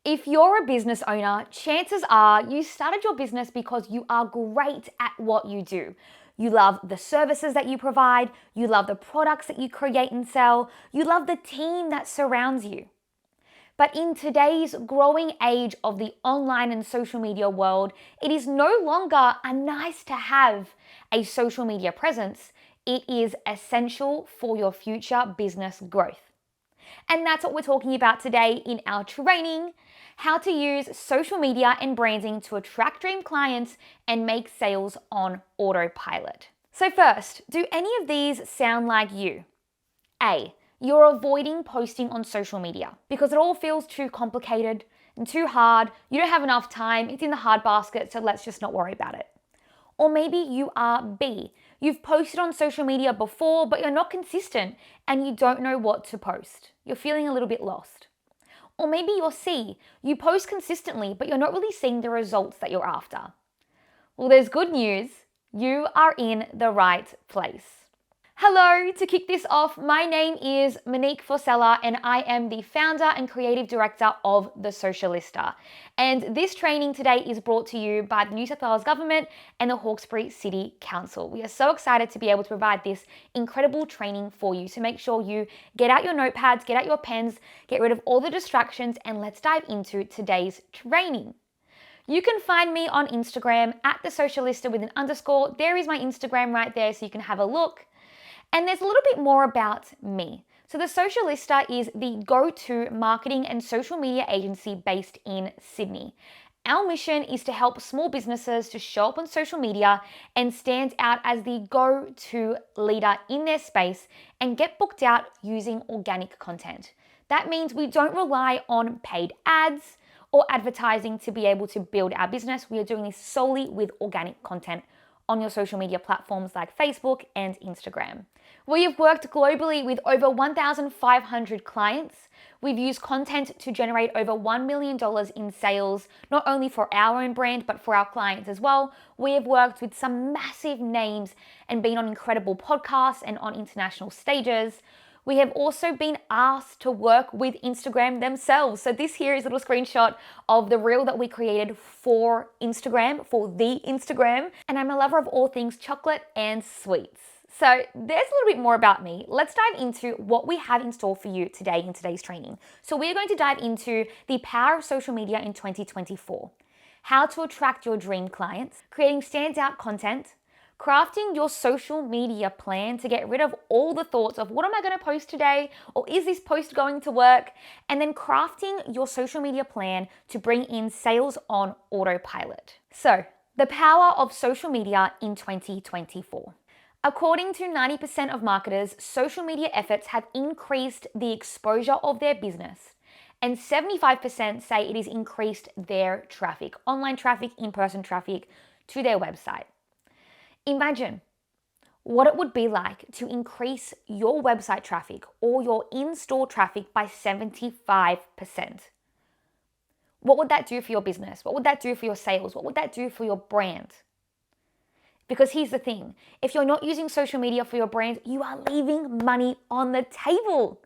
If you're a business owner, chances are you started your business because you are great at what you do. You love the services that you provide, you love the products that you create and sell, you love the team that surrounds you. But in today's growing age of the online and social media world, it is no longer a nice to have a social media presence. It is essential for your future business growth. And that's what we're talking about today in our training, how to use social media and branding to attract dream clients and make sales on autopilot. So first, do any of these sound like you? A, you're avoiding posting on social media because it all feels too complicated and too hard. You don't have enough time. It's in the hard basket, so let's just not worry about it. Or maybe you are B. You've posted on social media before, but you're not consistent and you don't know what to post. You're feeling a little bit lost. Or maybe you're C. You post consistently, but you're not really seeing the results that you're after. Well, there's good news. You are in the right place. Hello, to kick this off, my name is Monique Forcella and I am the founder and creative director of the Socialista. And this training today is brought to you by the New South Wales Government and the Hawkesbury City Council. We are so excited to be able to provide this incredible training for you. So make sure you get out your notepads, get out your pens, get rid of all the distractions, and let's dive into today's training. You can find me on Instagram at the Socialista with an underscore. There is my Instagram right there so you can have a look. And there's a little bit more about me. So the Socialista is the go-to marketing and social media agency based in Sydney. Our mission is to help small businesses to show up on social media and stand out as the go-to leader in their space and get booked out using organic content. That means we don't rely on paid ads or advertising to be able to build our business. We are doing this solely with organic content on your social media platforms like Facebook and Instagram. We have worked globally with over 1,500 clients. We've used content to generate over $1 million in sales, not only for our own brand, but for our clients as well. We have worked with some massive names and been on incredible podcasts and on international stages. We have also been asked to work with Instagram themselves. So this here is a little screenshot of the reel that we created for Instagram, for the Instagram. And I'm a lover of all things chocolate and sweets. So there's a little bit more about me. Let's dive into what we have in store for you today in today's training. So we're going to dive into the power of social media in 2024, how to attract your dream clients, creating standout content, crafting your social media plan to get rid of all the thoughts of what am I going to post today, or is this post going to work, and then crafting your social media plan to bring in sales on autopilot. So the power of social media in 2024. According to 90% of marketers, social media efforts have increased the exposure of their business, and 75% say it has increased their traffic, online traffic, in-person traffic to their website. Imagine what it would be like to increase your website traffic or your in-store traffic by 75%. What would that do for your business? What would that do for your sales? What would that do for your brand? Because here's the thing, if you're not using social media for your brand, you are leaving money on the table.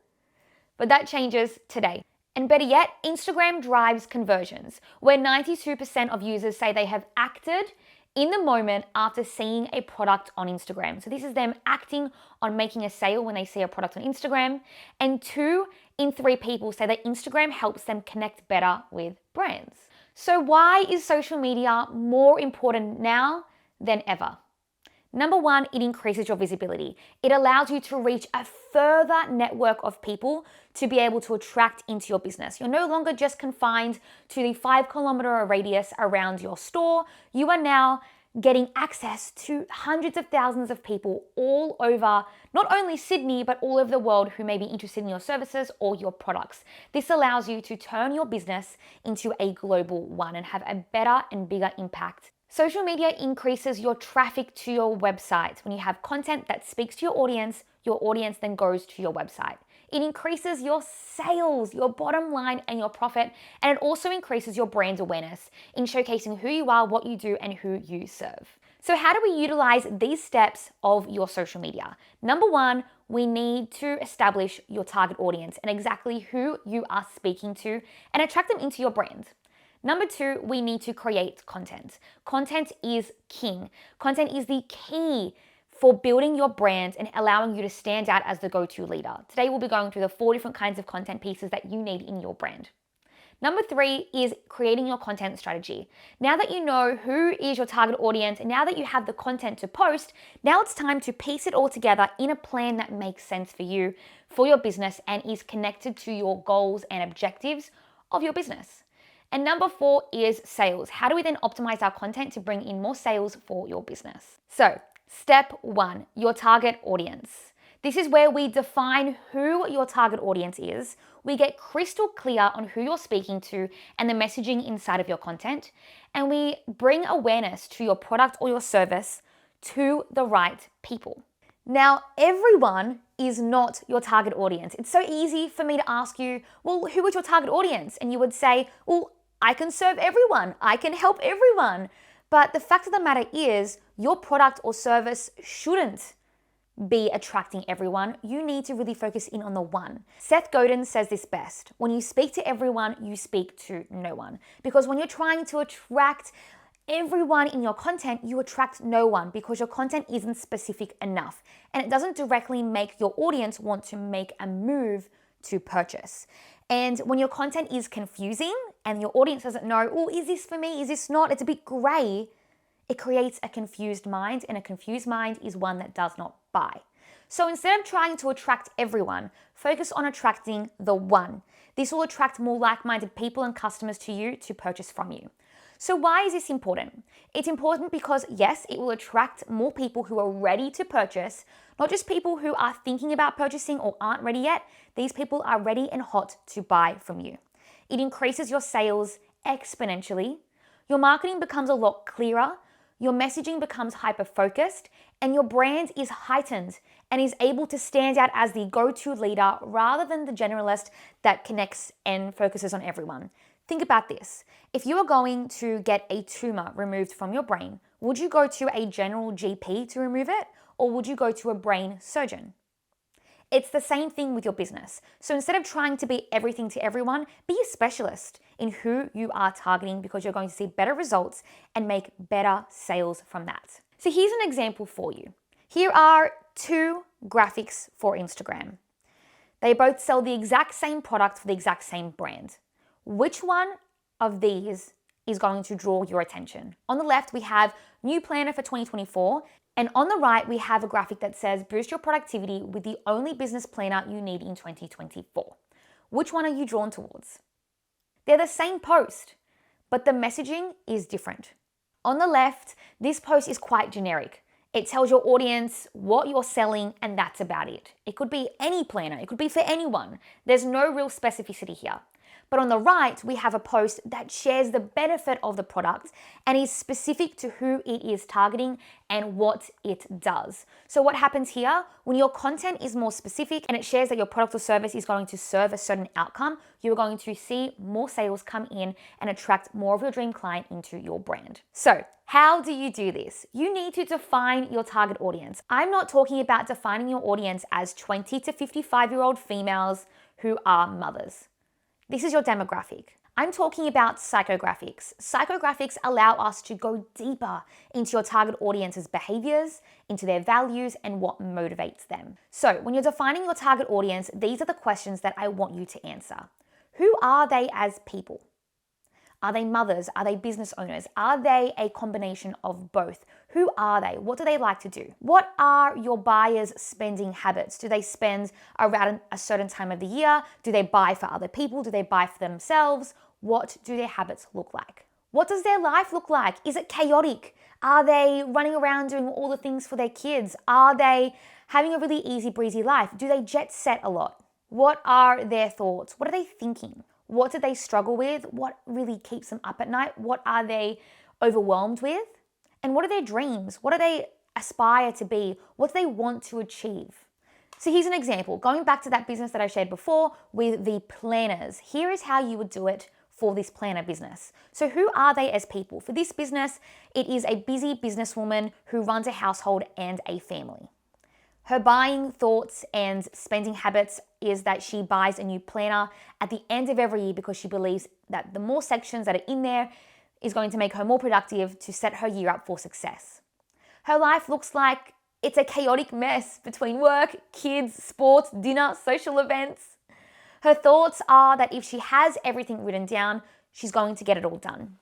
But that changes today. And better yet, Instagram drives conversions, where 92% of users say they have acted in the moment after seeing a product on Instagram. So this is them acting on making a sale when they see a product on Instagram. And 2 in 3 people say that Instagram helps them connect better with brands. So why is social media more important now than ever? Number 1, it increases your visibility. It allows you to reach a further network of people to be able to attract into your business. You're no longer just confined to the 5-kilometer radius around your store. You are now getting access to hundreds of thousands of people all over, not only Sydney, but all over the world who may be interested in your services or your products. This allows you to turn your business into a global one and have a better and bigger impact. Social media increases your traffic to your website. When you have content that speaks to your audience then goes to your website. It increases your sales, your bottom line, and your profit, and it also increases your brand awareness in showcasing who you are, what you do, and who you serve. So how do we utilize these steps of your social media? Number one, we need to establish your target audience and exactly who you are speaking to and attract them into your brand. Number two, we need to create content. Content is king. Content is the key for building your brand and allowing you to stand out as the go-to leader. Today, we'll be going through the 4 different kinds of content pieces that you need in your brand. Number three is creating your content strategy. Now that you know who is your target audience and now that you have the content to post, now it's time to piece it all together in a plan that makes sense for you, for your business, and is connected to your goals and objectives of your business. And number four is sales. How do we then optimize our content to bring in more sales for your business? So, step one, your target audience. This is where we define who your target audience is. We get crystal clear on who you're speaking to and the messaging inside of your content. And we bring awareness to your product or your service to the right people. Now, everyone is not your target audience. It's so easy for me to ask you, well, who is your target audience? And you would say, well, I can serve everyone. I can help everyone. But the fact of the matter is, your product or service shouldn't be attracting everyone. You need to really focus in on the one. Seth Godin says this best: when you speak to everyone, you speak to no one. Because when you're trying to attract everyone in your content, you attract no one because your content isn't specific enough and it doesn't directly make your audience want to make a move to purchase. And when your content is confusing and your audience doesn't know, oh, is this for me? Is this not? It's a bit gray. It creates a confused mind, and a confused mind is one that does not buy. So instead of trying to attract everyone, focus on attracting the one. This will attract more like-minded people and customers to you to purchase from you. So why is this important? It's important because yes, it will attract more people who are ready to purchase, not just people who are thinking about purchasing or aren't ready yet. These people are ready and hot to buy from you. It increases your sales exponentially. Your marketing becomes a lot clearer. Your messaging becomes hyper-focused and your brand is heightened and is able to stand out as the go-to leader rather than the generalist that connects and focuses on everyone. Think about this. If you are going to get a tumor removed from your brain, would you go to a general GP to remove it, or would you go to a brain surgeon? It's the same thing with your business. So instead of trying to be everything to everyone, be a specialist in who you are targeting because you're going to see better results and make better sales from that. So here's an example for you. Here are 2 graphics for Instagram. They both sell the exact same product for the exact same brand. Which one of these is going to draw your attention? On the left, we have new planner for 2024. And on the right, we have a graphic that says boost your productivity with the only business planner you need in 2024. Which one are you drawn towards? They're the same post, but the messaging is different. On the left, this post is quite generic. It tells your audience what you're selling and that's about it. It could be any planner, it could be for anyone. There's no real specificity here. But on the right, we have a post that shares the benefit of the product and is specific to who it is targeting and what it does. So what happens here, when your content is more specific and it shares that your product or service is going to serve a certain outcome, you're going to see more sales come in and attract more of your dream client into your brand. So how do you do this? You need to define your target audience. I'm not talking about defining your audience as 20 to 55-year-old females who are mothers. This is your demographic. I'm talking about psychographics. Psychographics allow us to go deeper into your target audience's behaviors, into their values, and what motivates them. So when you're defining your target audience, these are the questions that I want you to answer. Who are they as people? Are they mothers? Are they business owners? Are they a combination of both? Who are they? What do they like to do? What are your buyers' spending habits? Do they spend around a certain time of the year? Do they buy for other people? Do they buy for themselves? What do their habits look like? What does their life look like? Is it chaotic? Are they running around doing all the things for their kids? Are they having a really easy breezy life? Do they jet set a lot? What are their thoughts? What are they thinking? What do they struggle with? What really keeps them up at night? What are they overwhelmed with? And what are their dreams? What do they aspire to be? What do they want to achieve? So here's an example. Going back to that business that I shared before with the planners, here is how you would do it for this planner business. So who are they as people? For this business, it is a busy businesswoman who runs a household and a family. Her buying thoughts and spending habits is that she buys a new planner at the end of every year because she believes that the more sections that are in there is going to make her more productive to set her year up for success. Her life looks like it's a chaotic mess between work, kids, sports, dinner, social events. Her thoughts are that if she has everything written down, she's going to get it all done.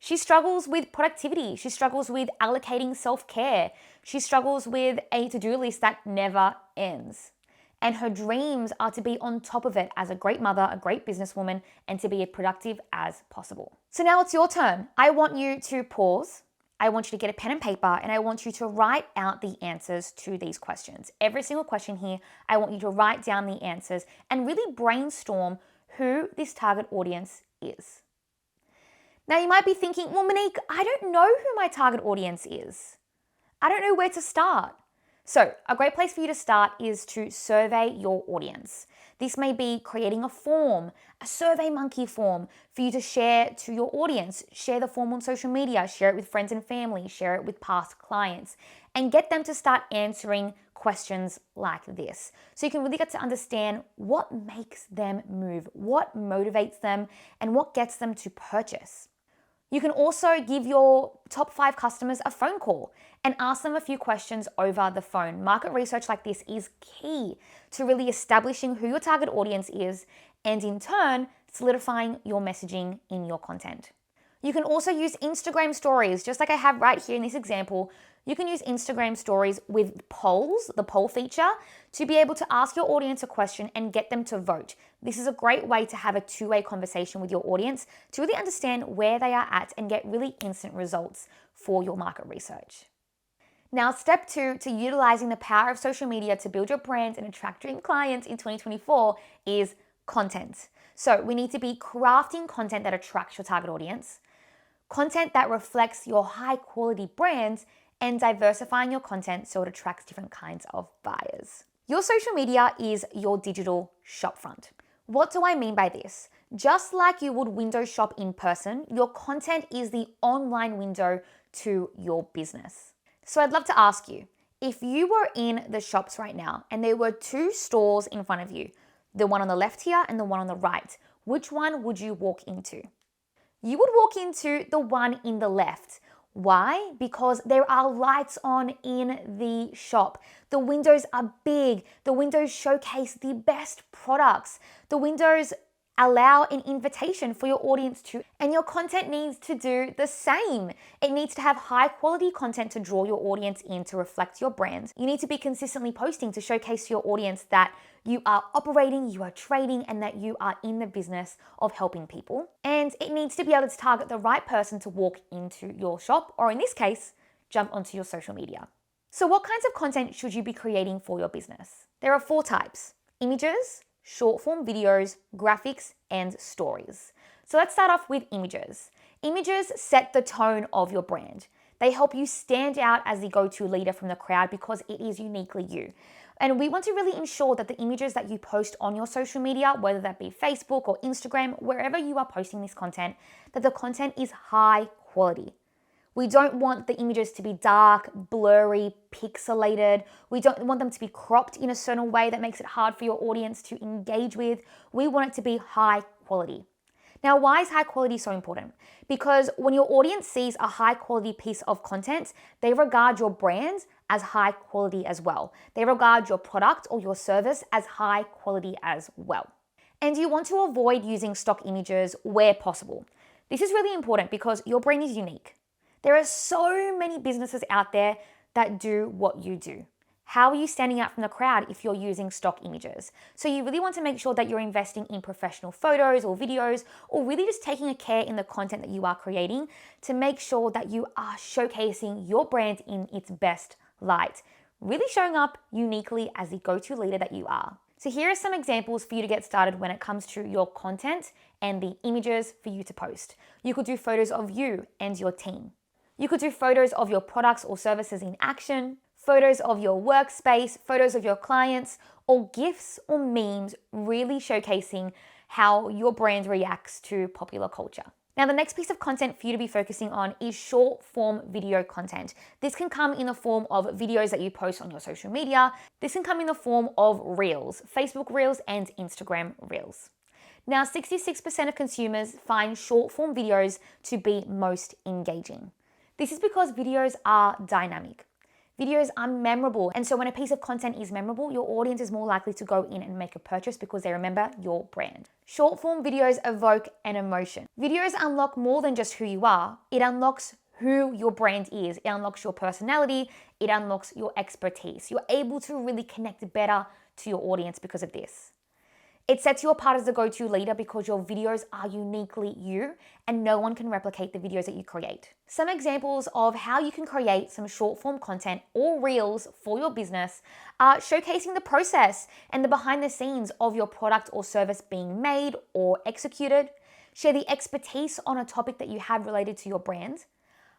She struggles with productivity. She struggles with allocating self-care. She struggles with a to-do list that never ends. And her dreams are to be on top of it as a great mother, a great businesswoman, and to be as productive as possible. So now it's your turn. I want you to pause. I want you to get a pen and paper, and I want you to write out the answers to these questions. Every single question here, I want you to write down the answers and really brainstorm who this target audience is. Now you might be thinking, well, Monique, I don't know who my target audience is. I don't know where to start. So a great place for you to start is to survey your audience. This may be creating a form, a SurveyMonkey form for you to share to your audience. Share the form on social media, share it with friends and family, share it with past clients, and get them to start answering questions like this. So you can really get to understand what makes them move, what motivates them, and what gets them to purchase. You can also give your top 5 customers a phone call and ask them a few questions over the phone. Market research like this is key to really establishing who your target audience is and in turn solidifying your messaging in your content. You can also use Instagram stories, just like I have right here in this example. You can use Instagram stories with polls, the poll feature, to be able to ask your audience a question and get them to vote. This is a great way to have a two-way conversation with your audience to really understand where they are at and get really instant results for your market research. Now, step 2 to utilizing the power of social media to build your brand and attract dream clients in 2024 is content. So we need to be crafting content that attracts your target audience, content that reflects your high quality brand, and diversifying your content so it attracts different kinds of buyers. Your social media is your digital shopfront. What do I mean by this? Just like you would window shop in person, your content is the online window to your business. So I'd love to ask you, if you were in the shops right now and there were 2 stores in front of you, the one on the left here and the one on the right, which one would you walk into? You would walk into the one in the left. Why? Because there are lights on in the shop. The windows are big. The windows showcase the best products. The windows allow an invitation for your audience to, and your content needs to do the same. It needs to have high quality content to draw your audience in to reflect your brand. You need to be consistently posting to showcase to your audience that you are operating, you are trading, and that you are in the business of helping people. And it needs to be able to target the right person to walk into your shop, or in this case, jump onto your social media. So what kinds of content should you be creating for your business? There are 4 types: images, short form videos, graphics, and stories. So let's start off with images. Images set the tone of your brand. They help you stand out as the go-to leader from the crowd because it is uniquely you. And we want to really ensure that the images that you post on your social media, whether that be Facebook or Instagram, wherever you are posting this content, that the content is high quality. We don't want the images to be dark, blurry, pixelated. We don't want them to be cropped in a certain way that makes it hard for your audience to engage with. We want it to be high quality. Now, why is high quality so important? Because when your audience sees a high quality piece of content, they regard your brand as high quality as well. They regard your product or your service as high quality as well. And you want to avoid using stock images where possible. This is really important because your brand is unique. There are so many businesses out there that do what you do. How are you standing out from the crowd if you're using stock images? So you really want to make sure that you're investing in professional photos or videos, or really just taking a care in the content that you are creating to make sure that you are showcasing your brand in its best light, really showing up uniquely as the go-to leader that you are. So here are some examples for you to get started when it comes to your content and the images for you to post. You could do photos of you and your team. You could do photos of your products or services in action, photos of your workspace, photos of your clients, or GIFs or memes really showcasing how your brand reacts to popular culture. Now, the next piece of content for you to be focusing on is short form video content. This can come in the form of videos that you post on your social media. This can come in the form of reels, Facebook reels and Instagram reels. Now, 66% of consumers find short form videos to be most engaging. This is because videos are dynamic. Videos are memorable. And so when a piece of content is memorable, your audience is more likely to go in and make a purchase because they remember your brand. Short form videos evoke an emotion. Videos unlock more than just who you are. It unlocks who your brand is. It unlocks your personality. It unlocks your expertise. You're able to really connect better to your audience because of this. It sets you apart as the go-to leader because your videos are uniquely you and no one can replicate the videos that you create. Some examples of how you can create some short form content or reels for your business are showcasing the process and the behind the scenes of your product or service being made or executed. Share the expertise on a topic that you have related to your brand.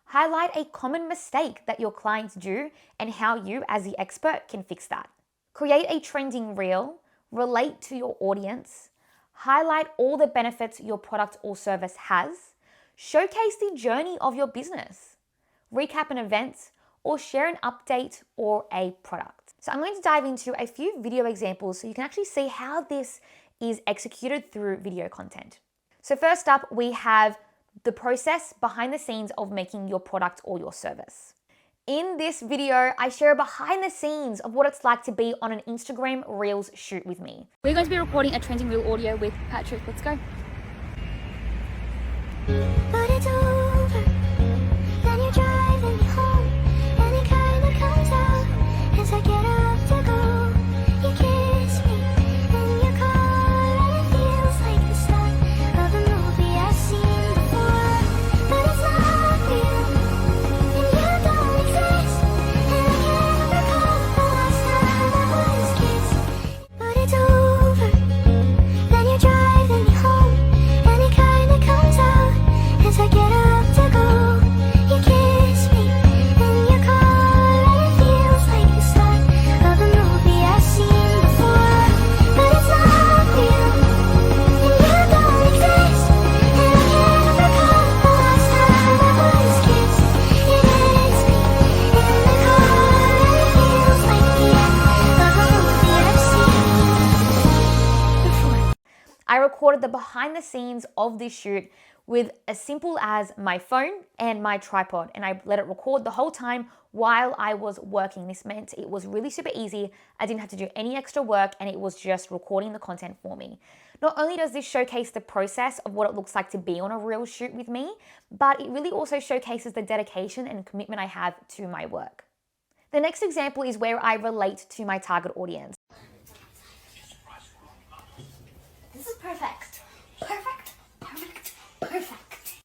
Highlight a common mistake that your clients do and how you as the expert can fix that. Create a trending reel. Relate to your audience, highlight all the benefits your product or service has, showcase the journey of your business, recap an event, or share an update or a product. So I'm going to dive into a few video examples so you can actually see how this is executed through video content. So first up, we have the process behind the scenes of making your product or your service. In this video, I share behind the scenes of what it's like to be on an Instagram Reels shoot with me. We're going to be recording a trending reel audio with Patrick. Let's go. But it's over, then you're driving me home, and it kinda comes out as I get up to go. You kiss me in your car, and it feels like the start of a movie I've seen before. But it's not real, and you don't exist, and I can't recall the last time I was kissed. But it's over, then you're driving me home, and it kinda comes out as I get up to go. You kiss me in your car, and it feels like the start of a movie I've seen before. But it's not real, and you don't exist, and I can't recall the last time I was kissed. It hits me in the car, and it feels like the end of a movie I've seen before. I recorded the behind the scenes of this shoot with as simple as my phone and my tripod, and I let it record the whole time while I was working. This meant it was really super easy. I didn't have to do any extra work, and it was just recording the content for me. Not only does this showcase the process of what it looks like to be on a real shoot with me, but it really also showcases the dedication and commitment I have to my work. The next example is where I relate to my target audience. This is perfect. Perfect. Perfect. Perfect.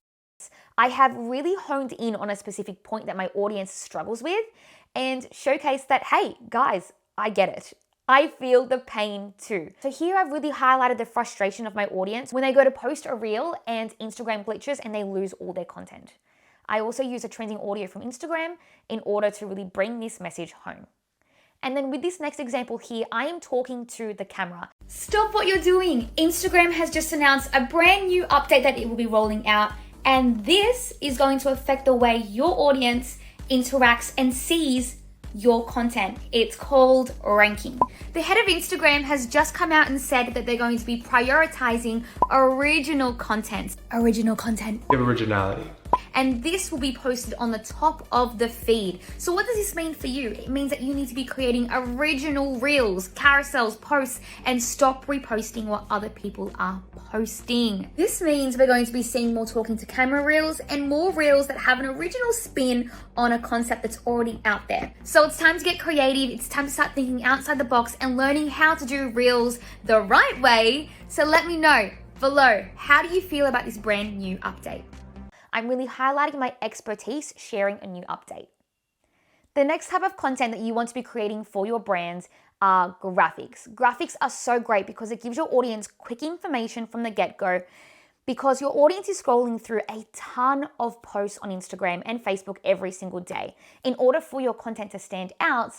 I have really honed in on a specific point that my audience struggles with and showcased that, hey, guys, I get it. I feel the pain too. So here I've really highlighted the frustration of my audience when they go to post a reel and Instagram glitches and they lose all their content. I also use a trending audio from Instagram in order to really bring this message home. And then with this next example here, I am talking to the camera. Stop what you're doing. Instagram has just announced a brand new update that it will be rolling out. And this is going to affect the way your audience interacts and sees your content. It's called ranking. The head of Instagram has just come out and said that they're going to be prioritizing original content. Original content. Originality. And this will be posted on the top of the feed. So what does this mean for you? It means that you need to be creating original reels, carousels, posts, and stop reposting what other people are posting. This means we're going to be seeing more talking to camera reels and more reels that have an original spin on a concept that's already out there. So it's time to get creative. It's time to start thinking outside the box and learning how to do reels the right way. So let me know below, how do you feel about this brand new update? I'm really highlighting my expertise sharing a new update. The next type of content that you want to be creating for your brands are graphics. Graphics are so great because it gives your audience quick information from the get-go, because your audience is scrolling through a ton of posts on Instagram and Facebook every single day. In order for your content to stand out,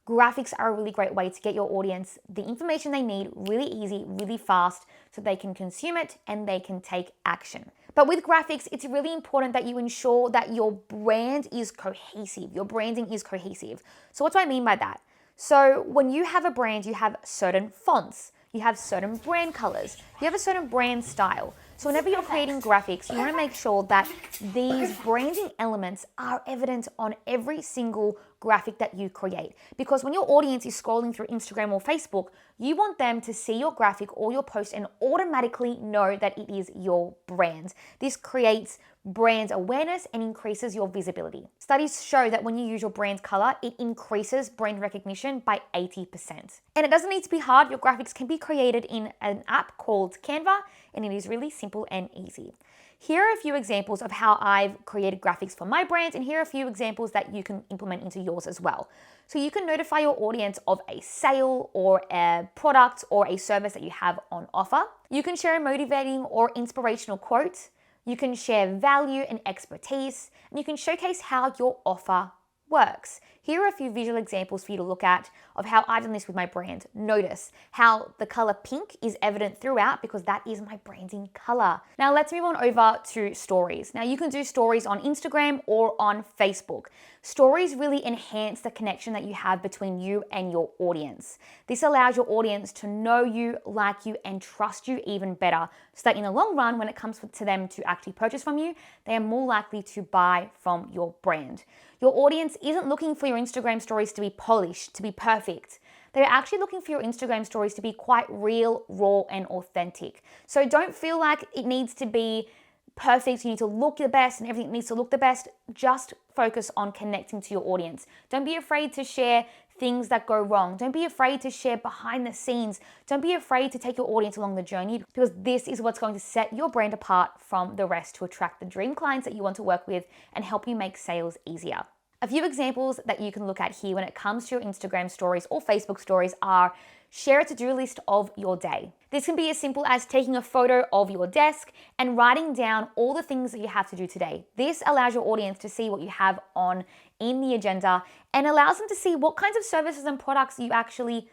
graphics are a really great way to get your audience the information they need really easy, really fast, so they can consume it and they can take action. But with graphics, it's really important that you ensure that your brand is cohesive. Your branding is cohesive. So what do I mean by that? So when you have a brand, you have certain fonts, you have certain brand colors, you have a certain brand style. So whenever you're creating graphics, you want to make sure that these branding elements are evident on every single graphic that you create. Because when your audience is scrolling through Instagram or Facebook, you want them to see your graphic or your post and automatically know that it is your brand. This creates brand awareness and increases your visibility. Studies show that when you use your brand color, it increases brand recognition by 80%. And it doesn't need to be hard. Your graphics can be created in an app called Canva, and it is really simple and easy. Here are a few examples of how I've created graphics for my brand, and here are a few examples that you can implement into yours as well. So you can notify your audience of a sale or a product or a service that you have on offer. You can share a motivating or inspirational quote. You can share value and expertise, and you can showcase how your offer works. Here are a few visual examples for you to look at of how I've done this with my brand. Notice how the color pink is evident throughout because that is my branding color. Now let's move on over to stories. Now you can do stories on Instagram or on Facebook. Stories really enhance the connection that you have between you and your audience. This allows your audience to know you, like you, and trust you even better, so that in the long run, when it comes to them to actually purchase from you, they are more likely to buy from your brand. Your audience isn't looking for your Instagram stories to be polished, to be perfect. They're actually looking for your Instagram stories to be quite real, raw, and authentic. So don't feel like it needs to be perfect, you need to look the best and everything needs to look the best. Just focus on connecting to your audience. Don't be afraid to share things that go wrong. Don't be afraid to share behind the scenes. Don't be afraid to take your audience along the journey, because this is what's going to set your brand apart from the rest to attract the dream clients that you want to work with and help you make sales easier. A few examples that you can look at here when it comes to your Instagram stories or Facebook stories are: share a to-do list of your day. This can be as simple as taking a photo of your desk and writing down all the things that you have to do today. This allows your audience to see what you have on in the agenda and allows them to see what kinds of services and products you actually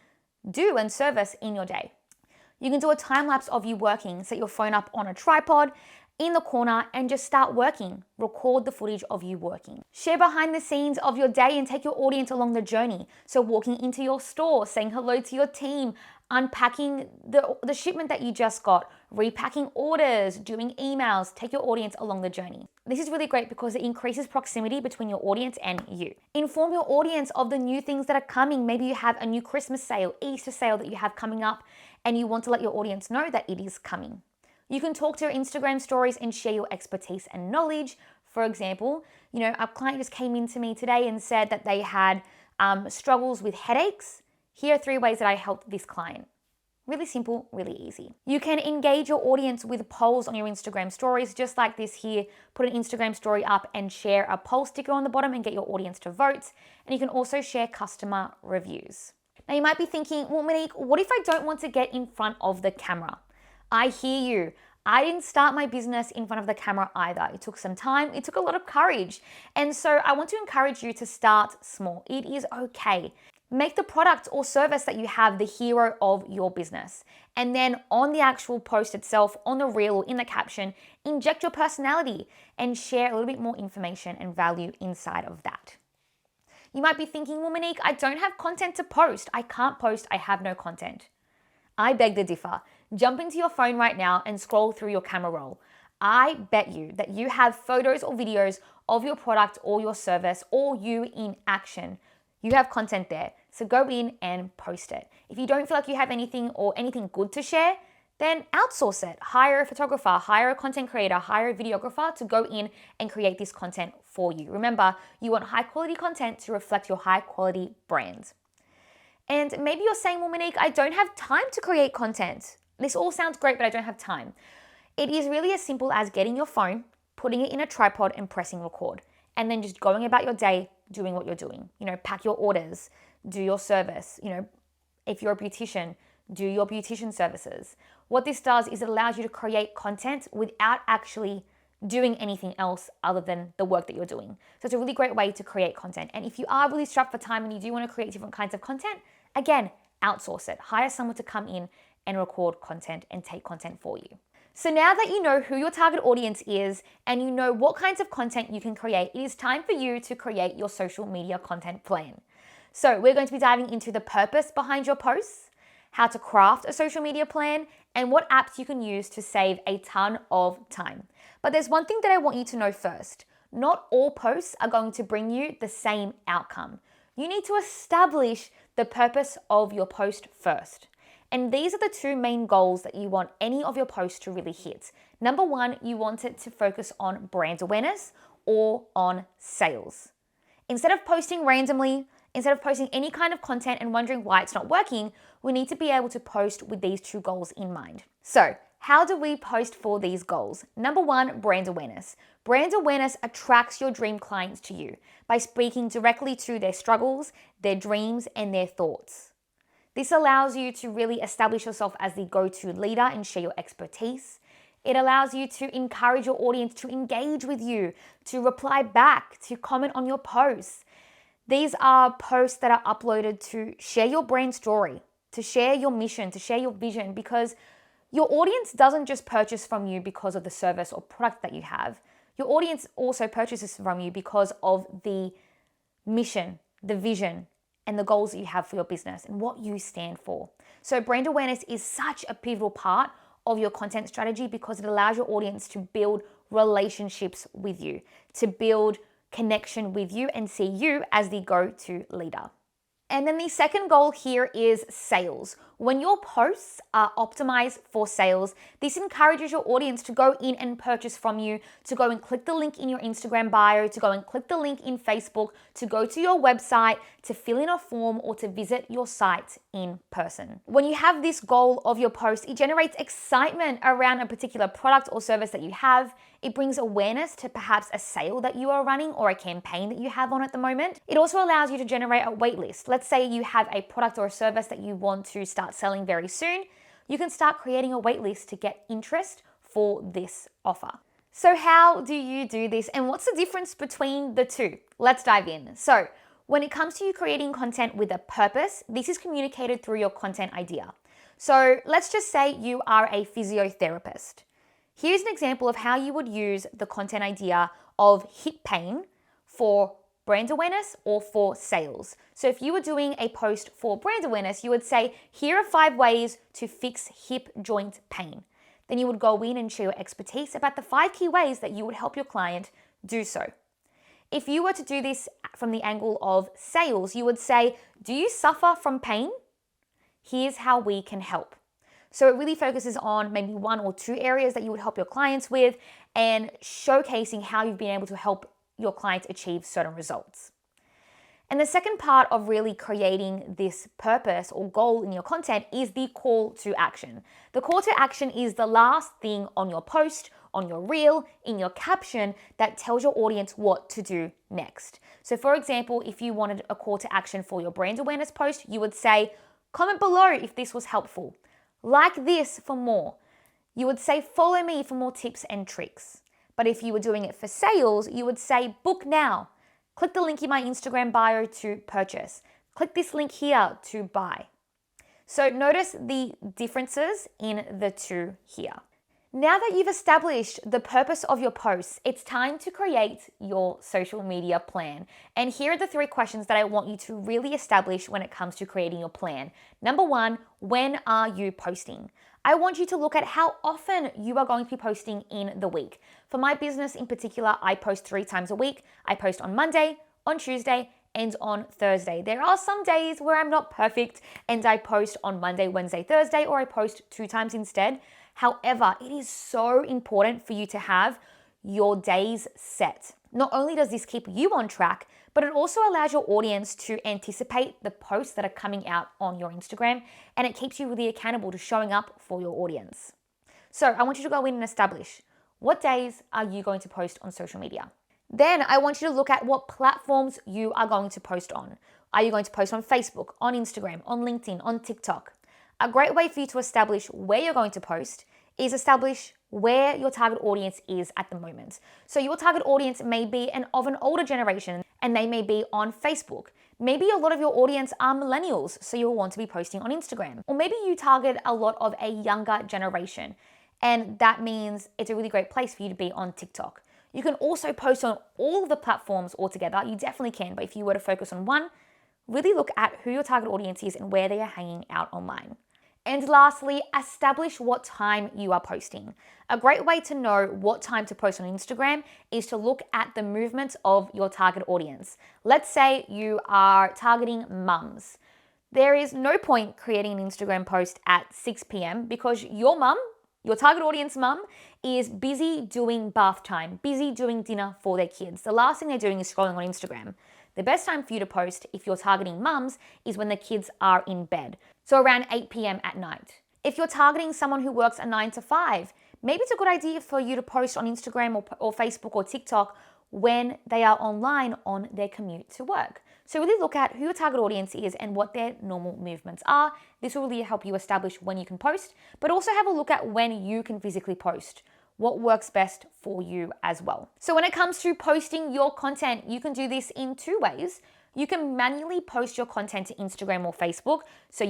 do and service in your day. You can do a time lapse of you working. Set your phone up on a tripod in the corner and just start working. Record the footage of you working. Share behind the scenes of your day and take your audience along the journey. So walking into your store, saying hello to your team, unpacking the shipment that you just got, repacking orders, doing emails. Take your audience along the journey. This is really great because it increases proximity between your audience and you. Inform your audience of the new things that are coming. Maybe you have a new Christmas sale, Easter sale that you have coming up, and you want to let your audience know that it is coming. You can talk to your Instagram stories and share your expertise and knowledge. For example, a client just came in to me today and said that they had struggles with headaches. Here are 3 ways that I helped this client. Really simple, really easy. You can engage your audience with polls on your Instagram stories, just like this here. Put an Instagram story up and share a poll sticker on the bottom and get your audience to vote. And you can also share customer reviews. Now you might be thinking, well, Monique, what if I don't want to get in front of the camera? I hear you. I didn't start my business in front of the camera either. It took some time. It took a lot of courage. And so I want to encourage you to start small. It is okay. Make the product or service that you have the hero of your business. And then on the actual post itself, on the reel or in the caption, inject your personality and share a little bit more information and value inside of that. You might be thinking, well, Monique, I don't have content to post. I can't post. I have no content. I beg to differ. Jump into your phone right now and scroll through your camera roll. I bet you that you have photos or videos of your product or your service or you in action. You have content there. So go in and post it. If you don't feel like you have anything good to share, then outsource it. Hire a photographer, hire a content creator, hire a videographer to go in and create this content for you. Remember, you want high quality content to reflect your high quality brand. And maybe you're saying, well, Monique, I don't have time to create content. This all sounds great, but I don't have time. It is really as simple as getting your phone, putting it in a tripod and pressing record, and then just going about your day doing what you're doing. Pack your orders, do your service. If you're a beautician, do your beautician services. What this does is it allows you to create content without actually doing anything else other than the work that you're doing. So it's a really great way to create content. And if you are really strapped for time and you do want to create different kinds of content, again, outsource it. Hire someone to come in and record content and take content for you. So now that you know who your target audience is and you know what kinds of content you can create, it is time for you to create your social media content plan. So we're going to be diving into the purpose behind your posts, how to craft a social media plan, and what apps you can use to save a ton of time. But there's one thing that I want you to know first. Not all posts are going to bring you the same outcome. You need to establish the purpose of your post first. And these are the two main goals that you want any of your posts to really hit. Number one, you want it to focus on brand awareness or on sales. Instead of posting randomly, instead of posting any kind of content and wondering why it's not working, we need to be able to post with these two goals in mind. So, how do we post for these goals? Number one, brand awareness. Brand awareness attracts your dream clients to you by speaking directly to their struggles, their dreams, and their thoughts. This allows you to really establish yourself as the go-to leader and share your expertise. It allows you to encourage your audience to engage with you, to reply back, to comment on your posts. These are posts that are uploaded to share your brand story, to share your mission, to share your vision, because your audience doesn't just purchase from you because of the service or product that you have. Your audience also purchases from you because of the mission, the vision, and the goals that you have for your business and what you stand for. So brand awareness is such a pivotal part of your content strategy because it allows your audience to build relationships with you, to build connection with you and see you as the go-to leader. And then the second goal here is sales. When your posts are optimized for sales, this encourages your audience to go in and purchase from you, to go and click the link in your Instagram bio, to go and click the link in Facebook, to go to your website, to fill in a form, or to visit your site in person. When you have this goal of your post, it generates excitement around a particular product or service that you have. It brings awareness to perhaps a sale that you are running or a campaign that you have on at the moment. It also allows you to generate a wait list. Let's say you have a product or a service that you want to start selling very soon. You can start creating a wait list to get interest for this offer. So how do you do this and what's the difference between the two? Let's dive in. So when it comes to you creating content with a purpose, this is communicated through your content idea. So let's just say you are a physiotherapist. Here's an example of how you would use the content idea of hip pain for brand awareness or for sales. So if you were doing a post for brand awareness, you would say, here are 5 ways to fix hip joint pain. Then you would go in and share your expertise about the 5 key ways that you would help your client do so. If you were to do this from the angle of sales, you would say, do you suffer from pain? Here's how we can help. So it really focuses on maybe 1 or 2 areas that you would help your clients with and showcasing how you've been able to help your clients achieve certain results. And the second part of really creating this purpose or goal in your content is the call to action. The call to action is the last thing on your post, on your reel, in your caption that tells your audience what to do next. So for example, if you wanted a call to action for your brand awareness post, you would say, comment below if this was helpful. Like this for more. You would say, follow me for more tips and tricks. But if you were doing it for sales, you would say, book now. Click the link in my Instagram bio to purchase. Click this link here to buy. So notice the differences in the two here. Now that you've established the purpose of your posts, it's time to create your social media plan. And here are the 3 questions that I want you to really establish when it comes to creating your plan. Number 1, when are you posting? I want you to look at how often you are going to be posting in the week. For my business in particular, I post 3 times a week. I post on Monday, on Tuesday, and on Thursday. There are some days where I'm not perfect and I post on Monday, Wednesday, Thursday, or I post 2 times instead. However, it is so important for you to have your days set. Not only does this keep you on track, but it also allows your audience to anticipate the posts that are coming out on your Instagram, and it keeps you really accountable to showing up for your audience. So I want you to go in and establish what days are you going to post on social media. Then I want you to look at what platforms you are going to post on. Are you going to post on Facebook, on Instagram, on LinkedIn, on TikTok? A great way for you to establish where you're going to post is establish where your target audience is at the moment. So your target audience may be of an older generation and they may be on Facebook. Maybe a lot of your audience are millennials, so you'll want to be posting on Instagram. Or maybe you target a lot of a younger generation, and that means it's a really great place for you to be on TikTok. You can also post on all of the platforms altogether. You definitely can, but if you were to focus on one, really look at who your target audience is and where they are hanging out online. And lastly, establish what time you are posting. A great way to know what time to post on Instagram is to look at the movements of your target audience. Let's say you are targeting mums. There is no point creating an Instagram post at 6 p.m. because your mum, your target audience mum, is busy doing bath time, busy doing dinner for their kids. The last thing they're doing is scrolling on Instagram. The best time for you to post if you're targeting mums is when the kids are in bed. So around 8 p.m. at night. If you're targeting someone who works a 9 to 5, maybe it's a good idea for you to post on Instagram or Facebook or TikTok when they are online on their commute to work. So really look at who your target audience is and what their normal movements are. This will really help you establish when you can post, but also have a look at when you can physically post. What works best for you as well. So when it comes to posting your content, you can do this in two ways. You can manually post your content to Instagram or Facebook. So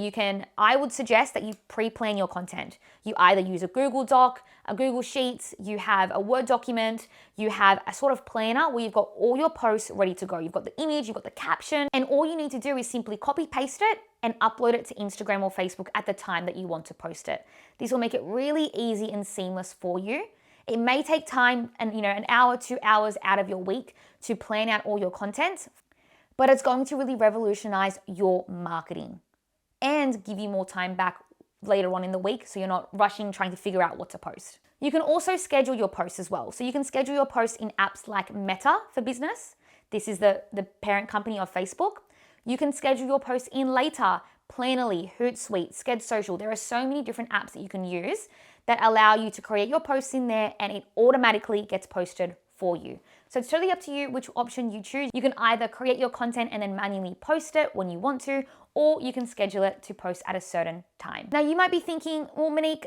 I would suggest that you pre-plan your content. You either use a Google Doc, a Google Sheets, you have a Word document, you have a sort of planner where you've got all your posts ready to go. You've got the image, you've got the caption, and all you need to do is simply copy paste it and upload it to Instagram or Facebook at the time that you want to post it. This will make it really easy and seamless for you. It may take time and an hour, 2 hours out of your week to plan out all your content, but it's going to really revolutionize your marketing and give you more time back later on in the week so you're not rushing trying to figure out what to post. You can also schedule your posts as well. So you can schedule your posts in apps like Meta for business. This is the parent company of Facebook. You can schedule your posts in Later, Plannerly, Hootsuite, Sked Social. There are so many different apps that you can use that allow you to create your posts in there and it automatically gets posted for you. So it's totally up to you which option you choose. You can either create your content and then manually post it when you want to, or you can schedule it to post at a certain time. Now you might be thinking, well, Monique,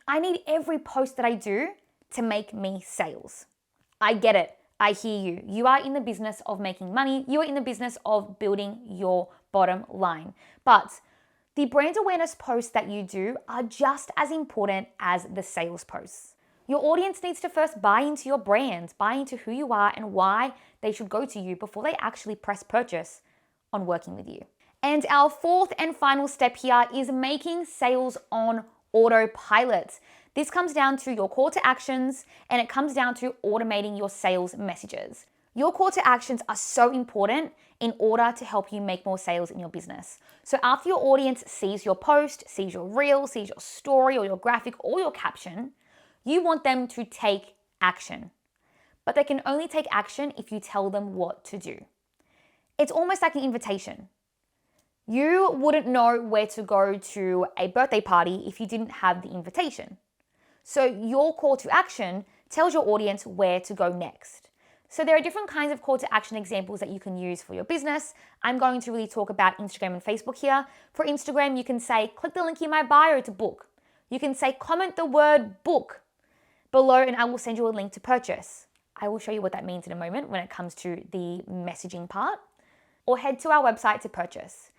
I need every post that I do to make me sales. I get it. I hear you. You are in the business of making money. You are in the business of building your bottom line. But the brand awareness posts that you do are just as important as the sales posts. Your audience needs to first buy into your brand, buy into who you are and why they should go to you before they actually press purchase on working with you. And our fourth and final step here is making sales on autopilot. This comes down to your call to actions and it comes down to automating your sales messages. Your call to actions are so important in order to help you make more sales in your business. So after your audience sees your post, sees your reel, sees your story or your graphic or your caption, you want them to take action. But they can only take action if you tell them what to do. It's almost like an invitation. You wouldn't know where to go to a birthday party if you didn't have the invitation. So your call to action tells your audience where to go next. So there are different kinds of call to action examples that you can use for your business. I'm going to really talk about Instagram and Facebook here. For Instagram, you can say, click the link in my bio to book. You can say, comment the word book below and I will send you a link to purchase. I will show you what that means in a moment when it comes to the messaging part. Or head to our website to purchase.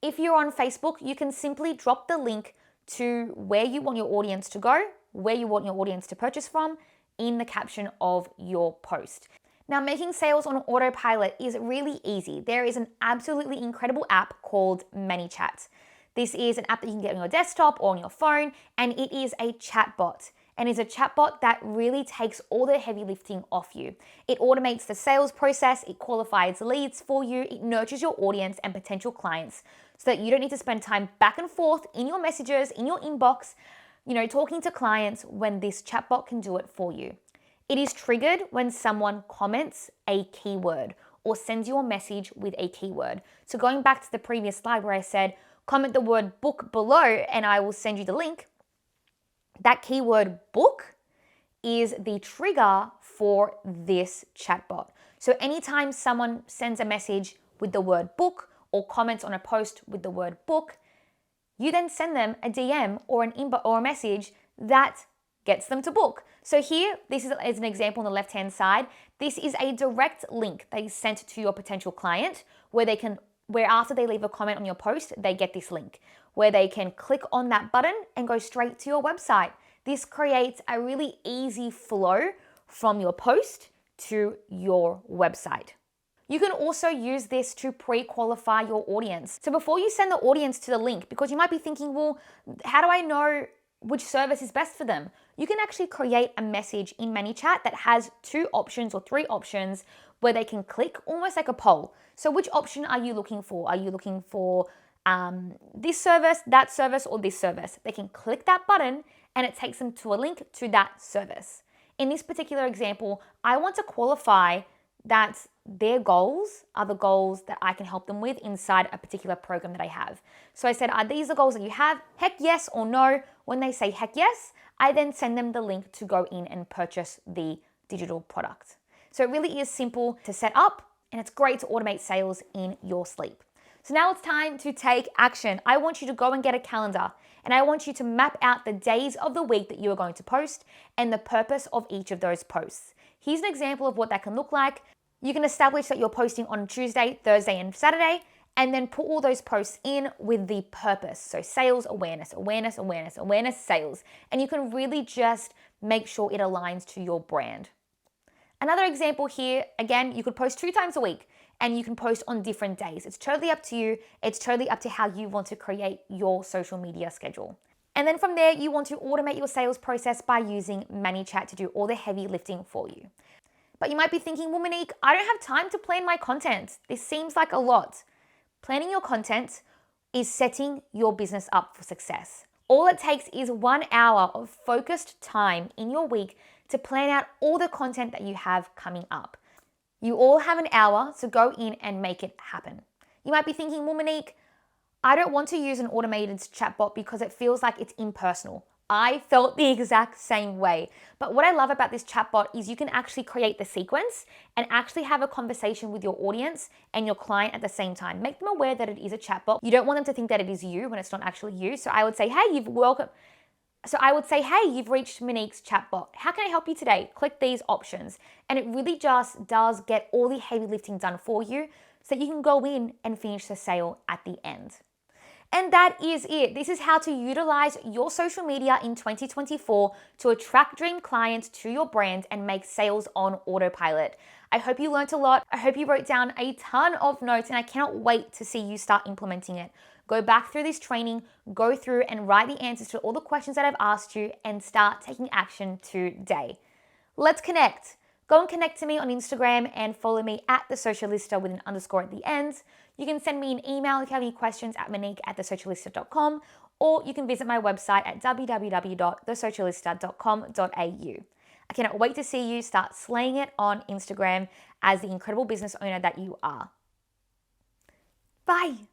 If you're on Facebook, you can simply drop the link to where you want your audience to go, where you want your audience to purchase from in the caption of your post. Now, making sales on autopilot is really easy. There is an absolutely incredible app called ManyChat. This is an app that you can get on your desktop or on your phone, and it is a chatbot. And is a chatbot that really takes all the heavy lifting off you. It automates the sales process, it qualifies leads for you, it nurtures your audience and potential clients so that you don't need to spend time back and forth in your messages, in your inbox, talking to clients when this chatbot can do it for you. It is triggered when someone comments a keyword or sends you a message with a keyword. So going back to the previous slide where I said, comment the word book below and I will send you the link. That keyword book is the trigger for this chatbot. So anytime someone sends a message with the word book or comments on a post with the word book, you then send them a DM or an inbox or a message that gets them to book. So here, this is an example on the left-hand side. This is a direct link that is sent to your potential client where after they leave a comment on your post, they get this link where they can click on that button and go straight to your website. This creates a really easy flow from your post to your website. You can also use this to pre-qualify your audience. So before you send the audience to the link, because you might be thinking, well, how do I know which service is best for them? You can actually create a message in ManyChat that has 2 options or 3 options where they can click, almost like a poll. So which option are you looking for? Are you looking for this service, that service, or this service? They can click that button and it takes them to a link to that service. In this particular example, I want to qualify that their goals are the goals that I can help them with inside a particular program that I have. So I said, are these the goals that you have? Heck yes or no. When they say heck yes, I then send them the link to go in and purchase the digital product. So it really is simple to set up, and it's great to automate sales in your sleep. So now it's time to take action. I want you to go and get a calendar, and I want you to map out the days of the week that you are going to post and the purpose of each of those posts. Here's an example of what that can look like. You can establish that you're posting on Tuesday, Thursday, and Saturday, and then put all those posts in with the purpose. So sales, awareness, awareness, awareness, awareness, sales. And you can really just make sure it aligns to your brand. Another example here, again, you could post 2 times a week and you can post on different days. It's totally up to you. It's totally up to how you want to create your social media schedule. And then from there, you want to automate your sales process by using ManyChat to do all the heavy lifting for you. But you might be thinking, well, Monique, I don't have time to plan my content. This seems like a lot. Planning your content is setting your business up for success. All it takes is 1 hour of focused time in your week to plan out all the content that you have coming up. You all have an hour to go in and make it happen. You might be thinking, well, Monique, I don't want to use an automated chatbot because it feels like it's impersonal. I felt the exact same way. But what I love about this chatbot is you can actually create the sequence and actually have a conversation with your audience and your client at the same time. Make them aware that it is a chatbot. You don't want them to think that it is you when it's not actually you. So I would say, hey, you've reached Monique's chatbot. How can I help you today? Click these options. And it really just does get all the heavy lifting done for you so that you can go in and finish the sale at the end. And that is it. This is how to utilize your social media in 2024 to attract dream clients to your brand and make sales on autopilot. I hope you learned a lot. I hope you wrote down a ton of notes, and I cannot wait to see you start implementing it. Go back through this training, go through and write the answers to all the questions that I've asked you, and start taking action today. Let's connect. Go and connect to me on Instagram and follow me at the Socialista with an underscore at the end. You can send me an email if you have any questions at monique@thesocialista.com, or you can visit my website at www.thesocialista.com.au. I cannot wait to see you start slaying it on Instagram as the incredible business owner that you are. Bye.